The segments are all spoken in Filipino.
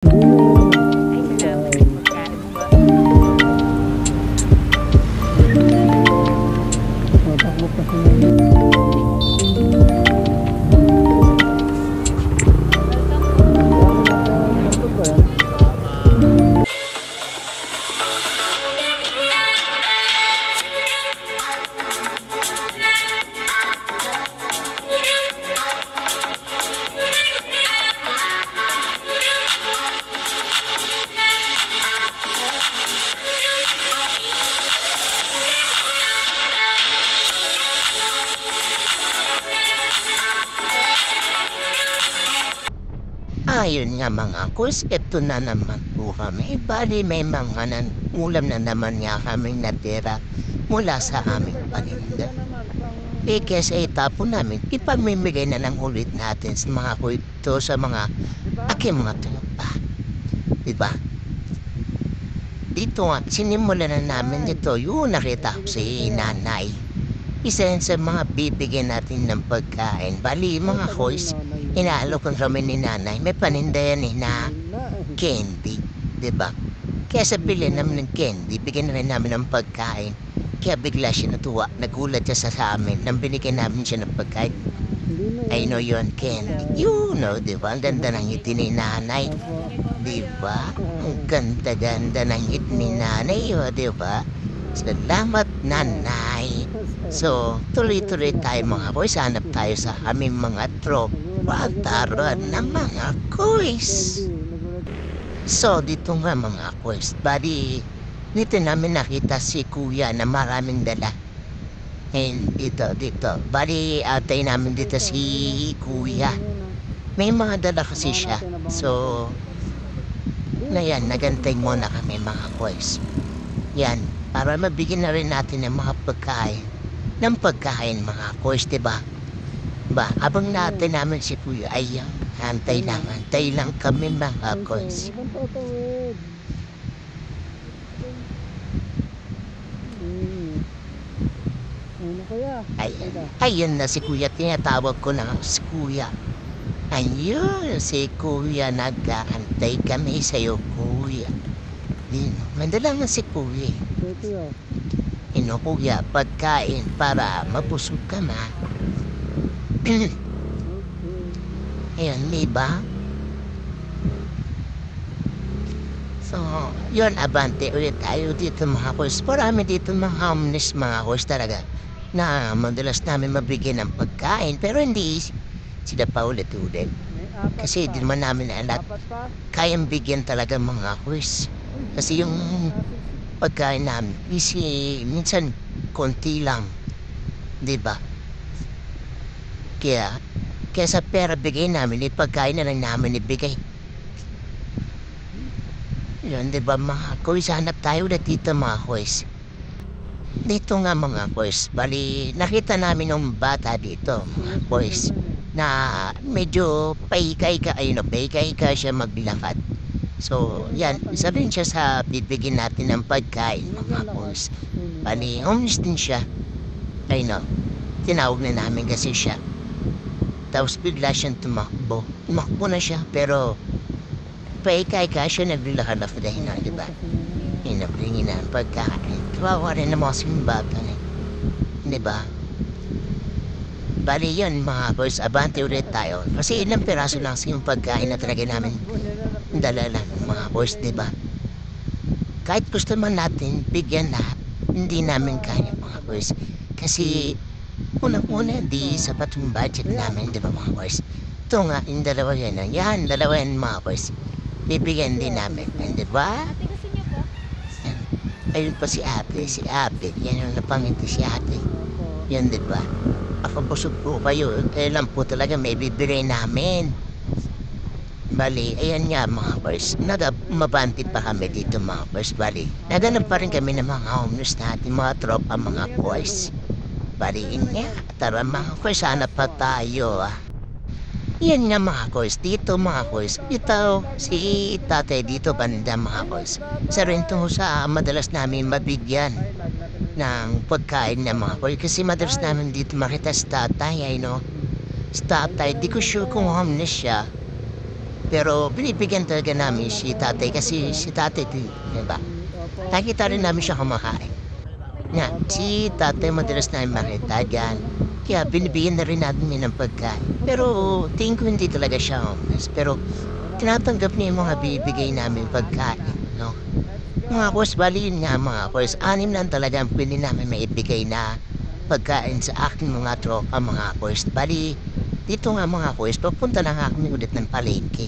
Ay, salamat sa pagkain po. Tatakbo kasi na. Tatakbo ba yan? Ayun nga mga kus, eto na naman po kami. Bali may mga ulam na naman nga kami natira mula sa aming paninda. Kasi itapon namin, ipamimigay na lang ulit natin sa mga kuito sa mga aking mga tropa. Diba? Dito nga, sinimulan na namin dito yung nakita ko si nanay. Isa yan sa mga bibigyan natin ng pagkain. Bali mga kuys, inaalok kami ni nanay. May paninda yan na candy. Diba? Kaya sa bilhin namin ng candy, bigyan na rin namin ng pagkain. Kaya bigla siya natuwa. Nagulat siya sa amin nang binigyan namin siya ng pagkain. I know yun, candy. You know, diba? Ang ganda ng ngiti ni nanay. Diba? Ang ganda-ganda ng ngiti ni nanay. Diba? Salamat, nanay. So, tuloy-tuloy tayo mga boys. Hanap tayo sa aming mga tropa. Taruan na mga boys. So, dito nga mga boys. Bali, dito namin nakita si kuya na maraming dala. And dito. Bali, atay namin dito si kuya. May mga dala kasi siya. So, na yan, nagantay muna kami mga boys. Yan, para mabigyan na rin natin ng mga pagkain mga boys, diba? Abang natin namin si kuya, ay antay lang kami mga boys. Ayun na si kuya, tinatawag ko na si kuya. Ayun, si kuya, nag-aantay kami sa'yo kuya. Mandala nga si kuya. Kuya, pagkain para mabusog ka ma. Ayun, diba? So, yun, abante ulit tayo dito mga boys. Marami dito mga homeless mga boys talaga na madalas namin mabigyan ng pagkain. Pero hindi sila pa ulit-ulit. Kasi di naman namin alam. Kayang bigyan talaga mga boys. Kasi yung pagkain namin, minsan konti lang. Diba? Kaya sa pera bigay namin, pagkain na lang namin ibigay. Yun, diba mga boys, hanap tayo ulit dito mga boys. Dito nga mga boys, bali nakita namin ng bata dito mga boys na medyo paikay-ka siya maglakad. So, yan, isa rin siya sa bibigyan natin ng pagkain mga boys. Bali, homeless din siya. Tinawag na namin kasi siya. Tapos bigla siyang tumakbo na siya, pero paikay-ka siya naglakad na dahil na, diba? Inabringin na ang pagkain. Kawawa rin na mga simbata na. Diba? Bali yun mga boys, abante ulit tayo. Kasi ilang piraso lang yung pagkain na talaga namin dala lang mga boys, diba? Kahit gusto man natin bigyan lahat, hindi namin kaya mga boys. Kasi unang-una, di sapat yung budget namin, diba mga boys? Ito nga, yung dalawa yan. Dalawa yan mga boys. Bibigyan din namin, diba? Ayun pa si ate. Yan yung napangiti si ate. Yan, diba? Ako busog po kayo. Kailan po talaga may bibigay namin. Bali, ayan nga mga boys. Mabanti pa kami dito mga boys. Bali, naganap pa rin kami ng mga homeless natin, mga tropa mga boys. Bali, nga. Tara mga boys, hanap pa tayo Yan nga mga boys, dito mga boys. Ito, si tatay dito banda mga boys. Isa rin to sa madalas namin mabigyan ng pagkain na mga boys. Kasi madalas namin dito makita si tatay, Si tatay, di ko sure kung homeless siya. Pero binibigyan talaga namin si tatay kasi si tatay, diba? Nakikita rin namin siya kumakain. Nga, si tatay madalas namin makita dyan. Kaya binibigyan na rin natin niya ng pagkain. Pero tingin ko hindi talaga siya homeless. Pero tinatanggap niya yung mga bibigay namin pagkain, no? Mga boss, bali yun nga mga boss. 6 lang talaga ang pwede namin maibigay na pagkain sa aking mga tropa mga boys. Bali, dito nga mga boys, papunta na nga kami ulit ng palengke.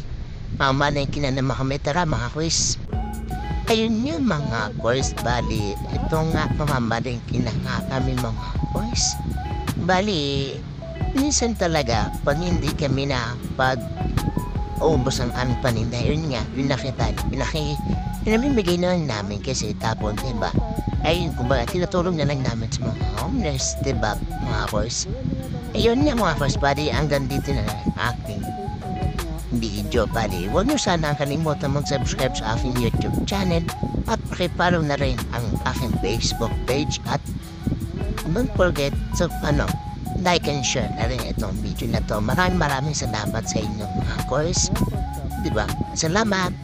Mamalengke na naman kami, tara mga boys. Ayun yun mga boys, bali, ito nga mamamalengke na nga kami mga boys. Bali, minsan talaga, pag hindi kami na ubos ang aming paninda, yun nga, yung nakita, pinamimigay na lang namin kasi tapon, diba? Ayun, kumbaga, tinutulong na lang namin sa mga homeless, diba, mga boys? Ayun nga mga boys, bali, hanggang dito na lang aking video, bali. Huwag nyo sana kalimutan mag-subscribe sa aking YouTube channel at pakipollow na rin ang aking Facebook page at don't forget to, like and share na rin itong video na to. Maraming salamat sa inyo mga boys. Diba? Salamat!